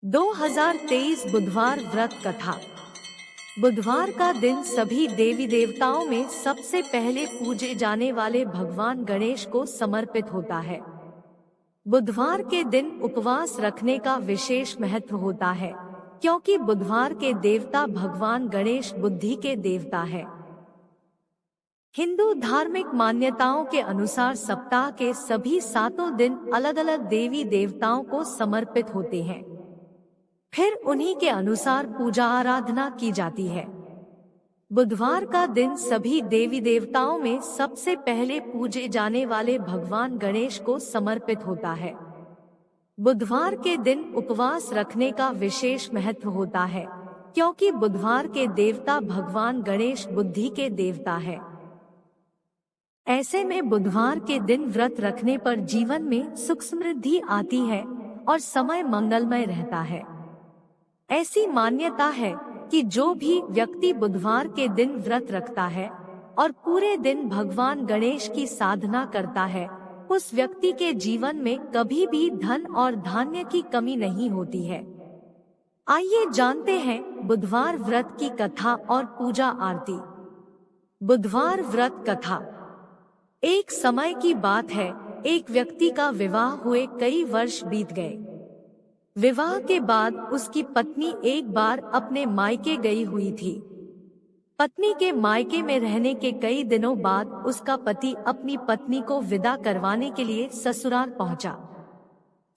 2023 बुधवार व्रत कथा। बुधवार का दिन सभी देवी देवताओं में सबसे पहले पूजे जाने वाले भगवान गणेश को समर्पित होता है। बुधवार के दिन उपवास रखने का विशेष महत्व होता है, क्योंकि बुधवार के देवता भगवान गणेश बुद्धि के देवता है। हिंदू धार्मिक मान्यताओं के अनुसार सप्ताह के सभी 7 दिन अलग अलग देवी देवताओं को समर्पित होते हैं, फिर उन्हीं के अनुसार पूजा आराधना की जाती है। बुधवार का दिन सभी देवी देवताओं में सबसे पहले पूजे जाने वाले भगवान गणेश को समर्पित होता है। बुधवार के दिन उपवास रखने का विशेष महत्व होता है, क्योंकि बुधवार के देवता भगवान गणेश बुद्धि के देवता है। ऐसे में बुधवार के दिन व्रत रखने पर जीवन में सुख समृद्धि आती है और समय मंगलमय रहता है। ऐसी मान्यता है कि जो भी व्यक्ति बुधवार के दिन व्रत रखता है और पूरे दिन भगवान गणेश की साधना करता है, उस व्यक्ति के जीवन में कभी भी धन और धान्य की कमी नहीं होती है। आइए जानते हैं बुधवार व्रत की कथा और पूजा आरती। बुधवार व्रत कथा। एक समय की बात है, एक व्यक्ति का विवाह हुए कई वर्ष बीत गए। विवाह के बाद उसकी पत्नी एक बार अपने मायके गई हुई थी। पत्नी के मायके में रहने के कई दिनों बाद उसका पति अपनी पत्नी को विदा करवाने के लिए ससुराल पहुंचा।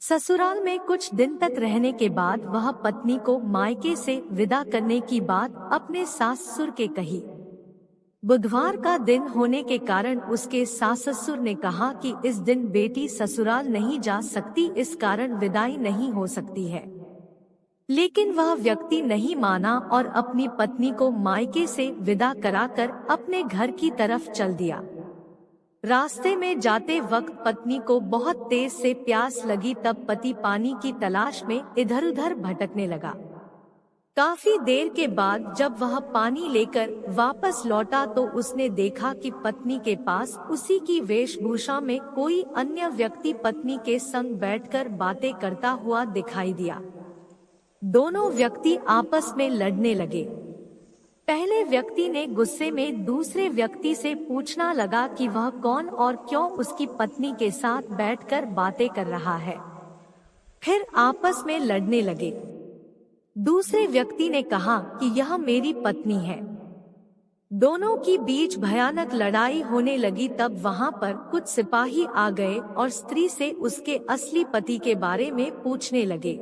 ससुराल में कुछ दिन तक रहने के बाद वह पत्नी को मायके से विदा करने की बात अपने सास ससुर के कही। बुधवार का दिन होने के कारण उसके सास ससुर ने कहा कि इस दिन बेटी ससुराल नहीं जा सकती, इस कारण विदाई नहीं हो सकती है। लेकिन वह व्यक्ति नहीं माना और अपनी पत्नी को मायके से विदा कराकर अपने घर की तरफ चल दिया। रास्ते में जाते वक्त पत्नी को बहुत तेज से प्यास लगी, तब पति पानी की तलाश में इधर उधर भटकने लगा। काफी देर के बाद जब वह पानी लेकर वापस लौटा तो उसने देखा कि पत्नी के पास उसी की वेशभूषा में कोई अन्य व्यक्ति पत्नी के संग बैठकर बातें करता हुआ दिखाई दिया। दोनों व्यक्ति आपस में लड़ने लगे। पहले व्यक्ति ने गुस्से में दूसरे व्यक्ति से पूछना लगा कि वह कौन और क्यों उसकी पत्नी के साथ बैठकर बातें कर रहा है। फिर आपस में लड़ने लगे। दूसरे व्यक्ति ने कहा कि यह मेरी पत्नी है। दोनों की बीच भयानक लड़ाई होने लगी। तब वहां पर कुछ सिपाही आ गए और स्त्री से उसके असली पति के बारे में पूछने लगे।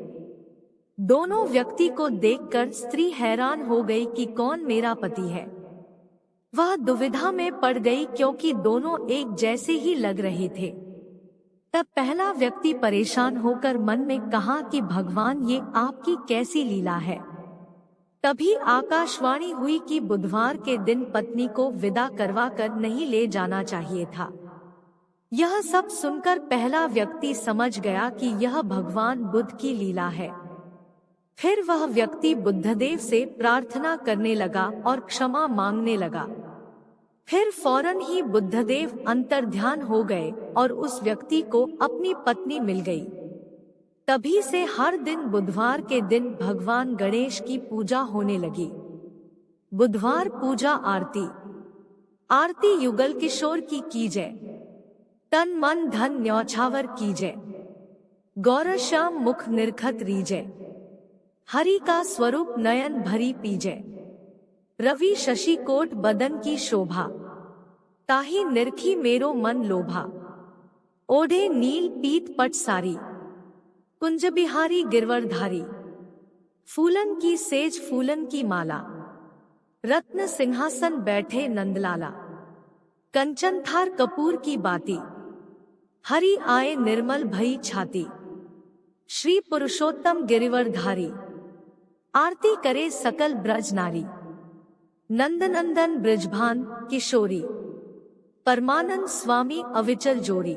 दोनों व्यक्ति को देखकर स्त्री हैरान हो गई कि कौन मेरा पति है। वह दुविधा में पड़ गई, क्योंकि दोनों एक जैसे ही लग रहे थे। तब पहला व्यक्ति परेशान होकर मन में कहा कि भगवान, ये आपकी कैसी लीला है। तभी आकाशवाणी हुई कि बुधवार के दिन पत्नी को विदा करवा कर नहीं ले जाना चाहिए था। यह सब सुनकर पहला व्यक्ति समझ गया कि यह भगवान बुद्ध की लीला है। फिर वह व्यक्ति बुद्धदेव से प्रार्थना करने लगा और क्षमा मांगने लगा। फिर फौरन ही बुद्धदेव अंतर्ध्यान हो गए और उस व्यक्ति को अपनी पत्नी मिल गई। तभी से हर दिन बुधवार के दिन भगवान गणेश की पूजा होने लगी। बुधवार पूजा आरती। आरती युगल किशोर की कीजय। तन मन धन न्यौछावर कीजय। गौरश्याम मुख निरखत रीजय। हरि का स्वरूप नयन भरी पीजय। रवि शशि कोट बदन की शोभा। ताही निरखी मेरो मन लोभा। ओढ़े नील पीत पट सारी। कुंज बिहारी गिरवरधारी। फूलन की सेज फूलन की माला। रत्न सिंहासन बैठे नंदलाला। कंचन थार कपूर की बाती। हरि आए निर्मल भई छाती। श्री पुरुषोत्तम गिरिवरधारी। आरती करे सकल ब्रज नारी। नंदनंदन ब्रजभान किशोरी। परमानंद स्वामी अविचल जोड़ी।